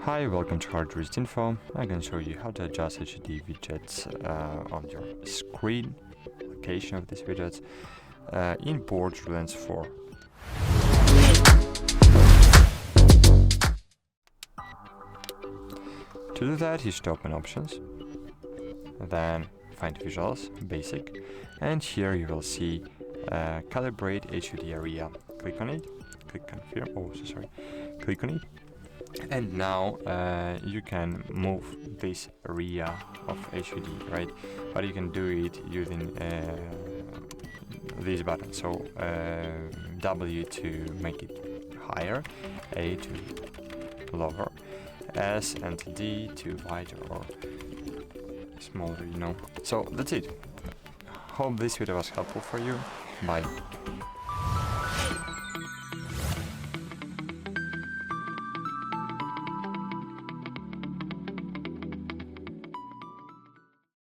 Hi, welcome to HUD Widget Info. I'm going to show you how to adjust HUD widgets on your screen, location of these widgets, in Borderlands 4. To do that, you should open Options, then find Visuals, Basic, and here you will see Calibrate HUD area. Click on it, click Confirm, click on it. And now you can move this area of HUD, right? But you can do it using these buttons. So W to make it higher, A to lower, S and D to wider or smaller, you know. So that's it. Hope this video was helpful for you. Bye.